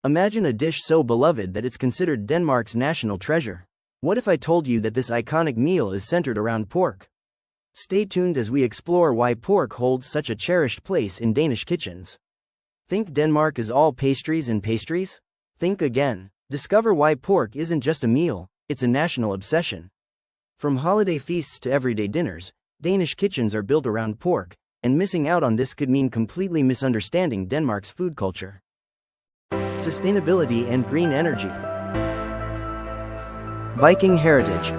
Imagine a dish so beloved that it's considered Denmark's national treasure. What if I told you that this iconic meal is centered around pork? Stay tuned as we explore why pork holds such a cherished place in Danish kitchens. Think Denmark is all pastries and pastries? Think again. Discover why pork isn't just a meal, it's a national obsession. From holiday feasts to everyday dinners, Danish kitchens are built around pork, and missing out on this could mean completely misunderstanding Denmark's food culture. Sustainability and green energy. Viking heritage.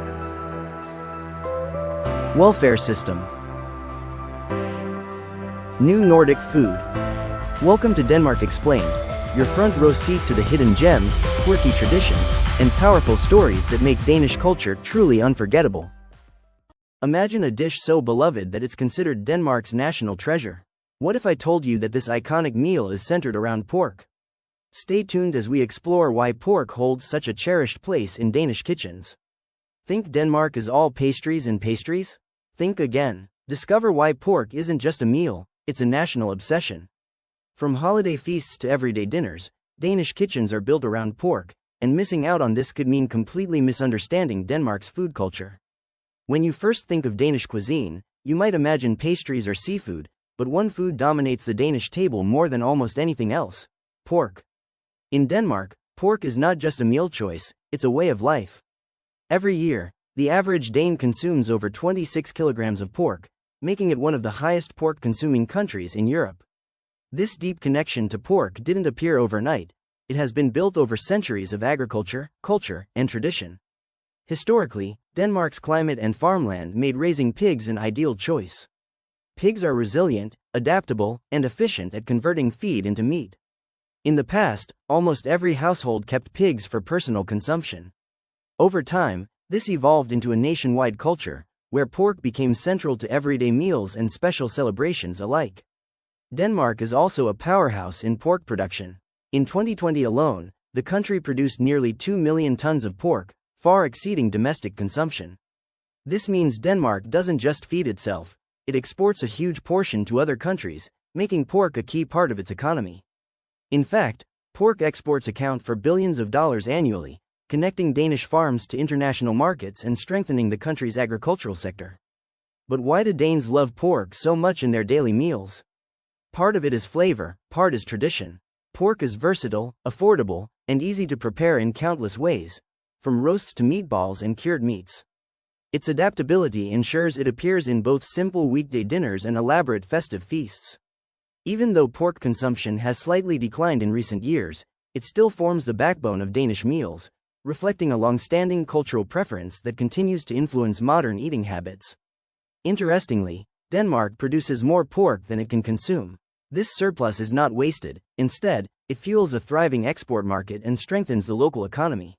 Welfare system. New Nordic food. Welcome to Denmark Explained, your front row seat to the hidden gems, quirky traditions, and powerful stories that make Danish culture truly unforgettable. Imagine a dish so beloved that it's considered Denmark's national treasure. What if I told you that this iconic meal is centered around pork? Stay tuned as we explore why pork holds such a cherished place in Danish kitchens. Think Denmark is all pastries and pastries? Think again. Discover why pork isn't just a meal, it's a national obsession. From holiday feasts to everyday dinners, Danish kitchens are built around pork, and missing out on this could mean completely misunderstanding Denmark's food culture. When you first think of Danish cuisine, you might imagine pastries or seafood, but one food dominates the Danish table more than almost anything else: pork. In Denmark, pork is not just a meal choice, it's a way of life. Every year, the average Dane consumes over 26 kilograms of pork, making it one of the highest pork-consuming countries in Europe. This deep connection to pork didn't appear overnight, it has been built over centuries of agriculture, culture, and tradition. Historically, Denmark's climate and farmland made raising pigs an ideal choice. Pigs are resilient, adaptable, and efficient at converting feed into meat. In the past, almost every household kept pigs for personal consumption. Over time, this evolved into a nationwide culture, where pork became central to everyday meals and special celebrations alike. Denmark is also a powerhouse in pork production. In 2020 alone, the country produced nearly 2 million tons of pork, far exceeding domestic consumption. This means Denmark doesn't just feed itself, it exports a huge portion to other countries, making pork a key part of its economy. In fact, pork exports account for billions of dollars annually, connecting Danish farms to international markets and strengthening the country's agricultural sector. But why do Danes love pork so much in their daily meals? Part of it is flavor, part is tradition. Pork is versatile, affordable, and easy to prepare in countless ways, from roasts to meatballs and cured meats. Its adaptability ensures it appears in both simple weekday dinners and elaborate festive feasts. Even though pork consumption has slightly declined in recent years, it still forms the backbone of Danish meals, reflecting a long-standing cultural preference that continues to influence modern eating habits. Interestingly, Denmark produces more pork than it can consume. This surplus is not wasted, instead, it fuels a thriving export market and strengthens the local economy.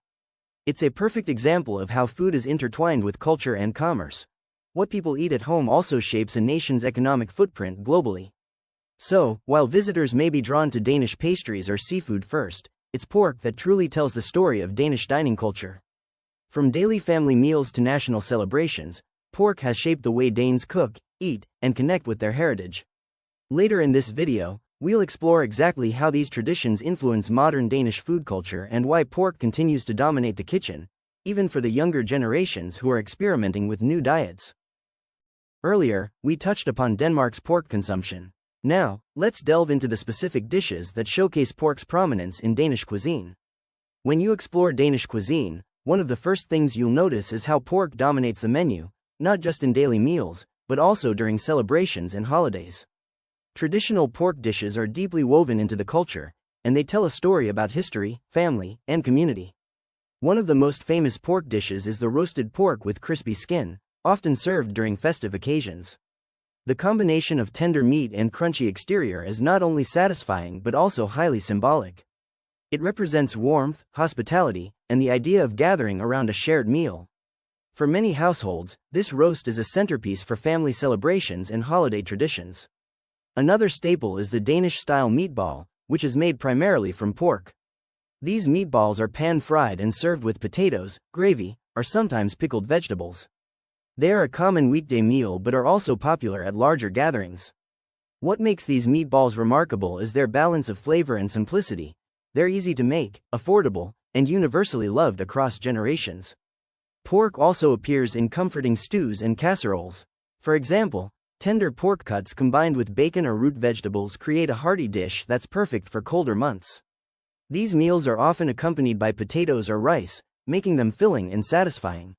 It's a perfect example of how food is intertwined with culture and commerce. What people eat at home also shapes a nation's economic footprint globally. So, while visitors may be drawn to Danish pastries or seafood first, it's pork that truly tells the story of Danish dining culture. From daily family meals to national celebrations, pork has shaped the way Danes cook, eat, and connect with their heritage. Later in this video, we'll explore exactly how these traditions influence modern Danish food culture and why pork continues to dominate the kitchen, even for the younger generations who are experimenting with new diets. Earlier, we touched upon Denmark's pork consumption. Now, let's delve into the specific dishes that showcase pork's prominence in Danish cuisine. When you explore Danish cuisine, one of the first things you'll notice is how pork dominates the menu, not just in daily meals, but also during celebrations and holidays. Traditional pork dishes are deeply woven into the culture, and they tell a story about history, family, and community. One of the most famous pork dishes is the roasted pork with crispy skin, often served during festive occasions. The combination of tender meat and crunchy exterior is not only satisfying but also highly symbolic. It represents warmth, hospitality, and the idea of gathering around a shared meal. For many households, this roast is a centerpiece for family celebrations and holiday traditions. Another staple is the Danish-style meatball, which is made primarily from pork. These meatballs are pan-fried and served with potatoes, gravy, or sometimes pickled vegetables. They are a common weekday meal but are also popular at larger gatherings. What makes these meatballs remarkable is their balance of flavor and simplicity. They're easy to make, affordable, and universally loved across generations. Pork also appears in comforting stews and casseroles. For example, tender pork cuts combined with bacon or root vegetables create a hearty dish that's perfect for colder months. These meals are often accompanied by potatoes or rice, making them filling and satisfying.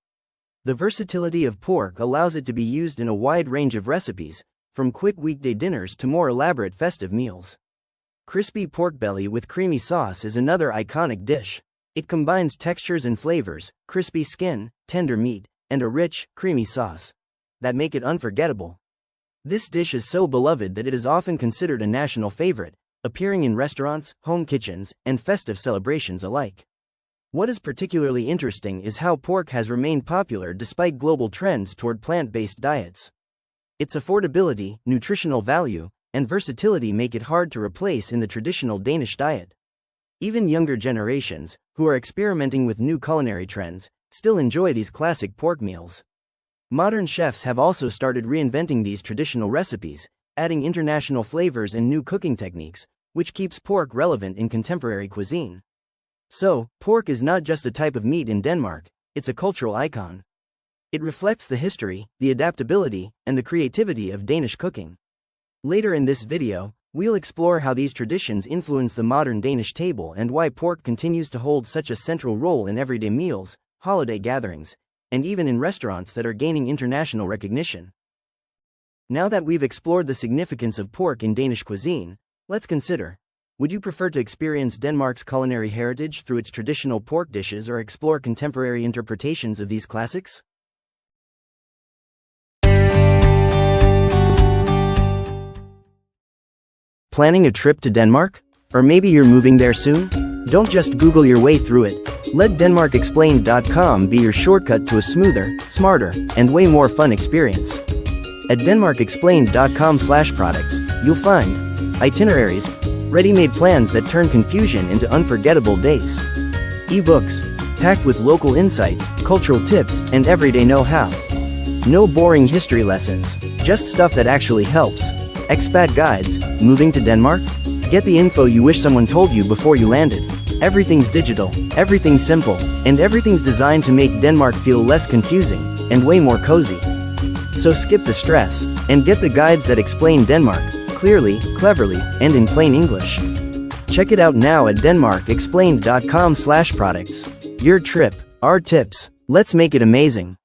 The versatility of pork allows it to be used in a wide range of recipes, from quick weekday dinners to more elaborate festive meals. Crispy pork belly with creamy sauce is another iconic dish. It combines textures and flavors, crispy skin, tender meat, and a rich, creamy sauce that make it unforgettable. This dish is so beloved that it is often considered a national favorite, appearing in restaurants, home kitchens, and festive celebrations alike. What is particularly interesting is how pork has remained popular despite global trends toward plant-based diets. Its affordability, nutritional value, and versatility make it hard to replace in the traditional Danish diet. Even younger generations, who are experimenting with new culinary trends, still enjoy these classic pork meals. Modern chefs have also started reinventing these traditional recipes, adding international flavors and new cooking techniques, which keeps pork relevant in contemporary cuisine. So, pork is not just a type of meat in Denmark, it's a cultural icon. It reflects the history, the adaptability, and the creativity of Danish cooking. Later in this video, we'll explore how these traditions influence the modern Danish table and why pork continues to hold such a central role in everyday meals, holiday gatherings, and even in restaurants that are gaining international recognition. Now that we've explored the significance of pork in Danish cuisine, let's consider: would you prefer to experience Denmark's culinary heritage through its traditional pork dishes or explore contemporary interpretations of these classics? Planning a trip to Denmark? Or maybe you're moving there soon? Don't just Google your way through it. Let DenmarkExplained.com be your shortcut to a smoother, smarter, and way more fun experience. At DenmarkExplained.com/products, you'll find itineraries, ready-made plans that turn confusion into unforgettable days. eBooks, packed with local insights, cultural tips, and everyday know-how. No boring history lessons, just stuff that actually helps. Expat guides, moving to Denmark? Get the info you wish someone told you before you landed. Everything's digital, everything's simple, and everything's designed to make Denmark feel less confusing and way more cozy. So skip the stress and get the guides that explain Denmark clearly, cleverly, and in plain English. Check it out now at DenmarkExplained.com/products. Your trip, our tips. Let's make it amazing.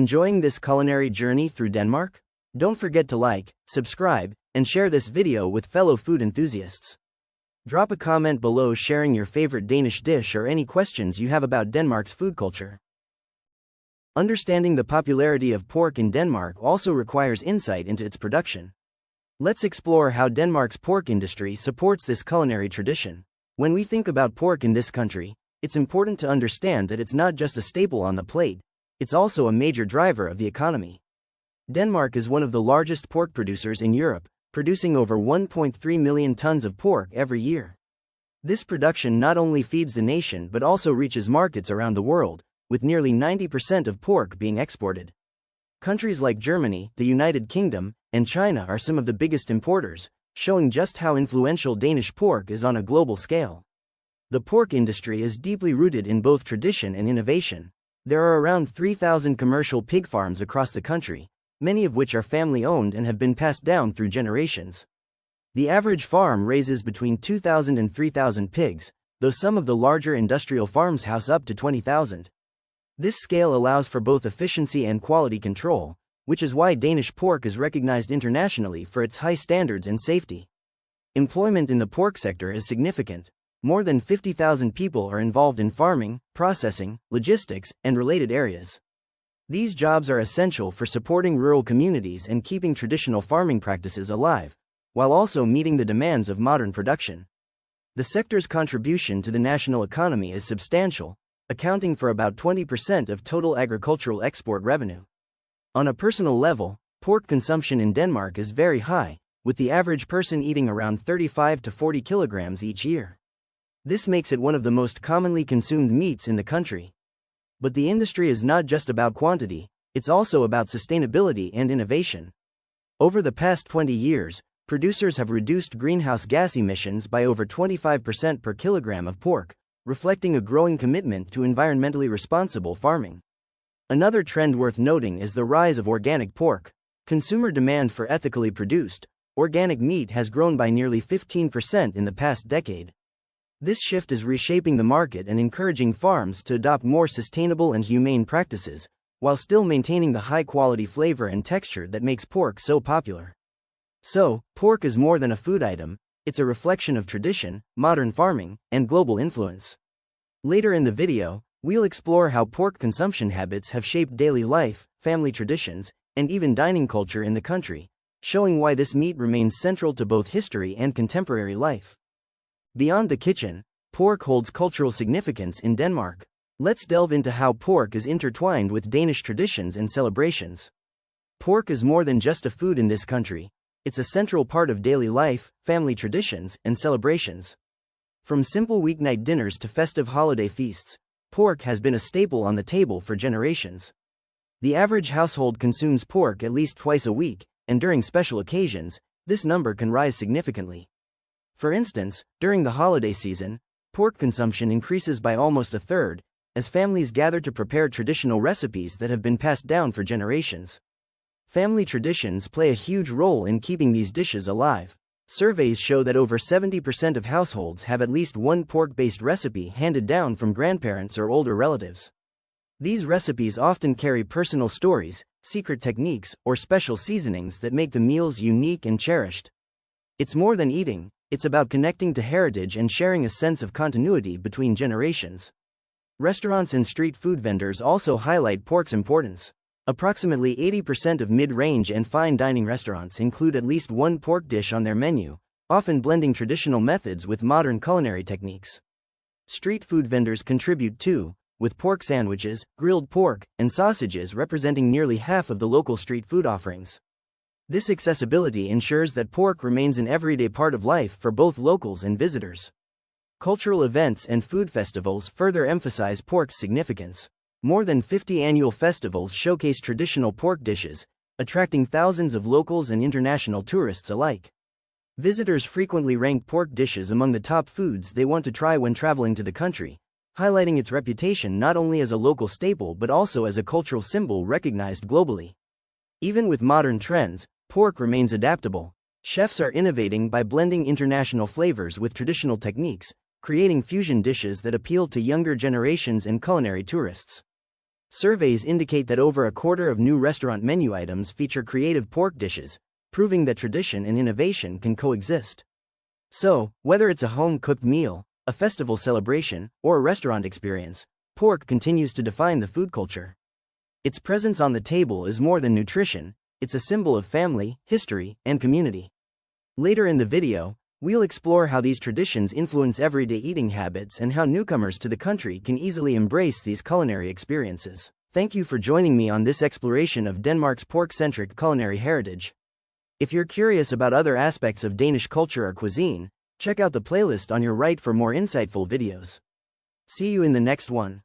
Enjoying this culinary journey through Denmark? Don't forget to like, subscribe, and share this video with fellow food enthusiasts. Drop a comment below sharing your favorite Danish dish or any questions you have about Denmark's food culture. Understanding the popularity of pork in Denmark also requires insight into its production. Let's explore how Denmark's pork industry supports this culinary tradition. When we think about pork in this country, it's important to understand that it's not just a staple on the plate, it's also a major driver of the economy. Denmark is one of the largest pork producers in Europe, producing over 1.3 million tons of pork every year. This production not only feeds the nation but also reaches markets around the world, with nearly 90% of pork being exported. Countries like Germany, the United Kingdom, and China are some of the biggest importers, showing just how influential Danish pork is on a global scale. The pork industry is deeply rooted in both tradition and innovation. There are around 3,000 commercial pig farms across the country, many of which are family-owned and have been passed down through generations. The average farm raises between 2,000 and 3,000 pigs, though some of the larger industrial farms house up to 20,000. This scale allows for both efficiency and quality control, which is why Danish pork is recognized internationally for its high standards and safety. Employment in the pork sector is significant. More than 50,000 people are involved in farming, processing, logistics, and related areas. These jobs are essential for supporting rural communities and keeping traditional farming practices alive, while also meeting the demands of modern production. The sector's contribution to the national economy is substantial, accounting for about 20% of total agricultural export revenue. On a personal level, pork consumption in Denmark is very high, with the average person eating around 35 to 40 kilograms each year. This makes it one of the most commonly consumed meats in the country. But the industry is not just about quantity, it's also about sustainability and innovation. Over the past 20 years, producers have reduced greenhouse gas emissions by over 25% per kilogram of pork, reflecting a growing commitment to environmentally responsible farming. Another trend worth noting is the rise of organic pork. Consumer demand for ethically produced, organic meat has grown by nearly 15% in the past decade. This shift is reshaping the market and encouraging farms to adopt more sustainable and humane practices, while still maintaining the high-quality flavor and texture that makes pork so popular. So, pork is more than a food item, it's a reflection of tradition, modern farming, and global influence. Later in the video, we'll explore how pork consumption habits have shaped daily life, family traditions, and even dining culture in the country, showing why this meat remains central to both history and contemporary life. Beyond the kitchen, pork holds cultural significance in Denmark. Let's delve into how pork is intertwined with Danish traditions and celebrations. Pork is more than just a food in this country, it's a central part of daily life, family traditions, and celebrations. From simple weeknight dinners to festive holiday feasts, pork has been a staple on the table for generations. The average household consumes pork at least twice a week, and during special occasions, this number can rise significantly. For instance, during the holiday season, pork consumption increases by almost a third, as families gather to prepare traditional recipes that have been passed down for generations. Family traditions play a huge role in keeping these dishes alive. Surveys show that over 70% of households have at least one pork-based recipe handed down from grandparents or older relatives. These recipes often carry personal stories, secret techniques, or special seasonings that make the meals unique and cherished. It's more than eating, it's about connecting to heritage and sharing a sense of continuity between generations. Restaurants and street food vendors also highlight pork's importance. Approximately 80% of mid-range and fine dining restaurants include at least one pork dish on their menu, often blending traditional methods with modern culinary techniques. Street food vendors contribute too, with pork sandwiches, grilled pork, and sausages representing nearly half of the local street food offerings. This accessibility ensures that pork remains an everyday part of life for both locals and visitors. Cultural events and food festivals further emphasize pork's significance. More than 50 annual festivals showcase traditional pork dishes, attracting thousands of locals and international tourists alike. Visitors frequently rank pork dishes among the top foods they want to try when traveling to the country, highlighting its reputation not only as a local staple but also as a cultural symbol recognized globally. Even with modern trends, pork remains adaptable. Chefs are innovating by blending international flavors with traditional techniques, creating fusion dishes that appeal to younger generations and culinary tourists. Surveys indicate that over a quarter of new restaurant menu items feature creative pork dishes, proving that tradition and innovation can coexist. So, whether it's a home-cooked meal, a festival celebration, or a restaurant experience, pork continues to define the food culture. Its presence on the table is more than nutrition, it's a symbol of family, history, and community. Later in the video, we'll explore how these traditions influence everyday eating habits and how newcomers to the country can easily embrace these culinary experiences. Thank you for joining me on this exploration of Denmark's pork-centric culinary heritage. If you're curious about other aspects of Danish culture or cuisine, check out the playlist on your right for more insightful videos. See you in the next one.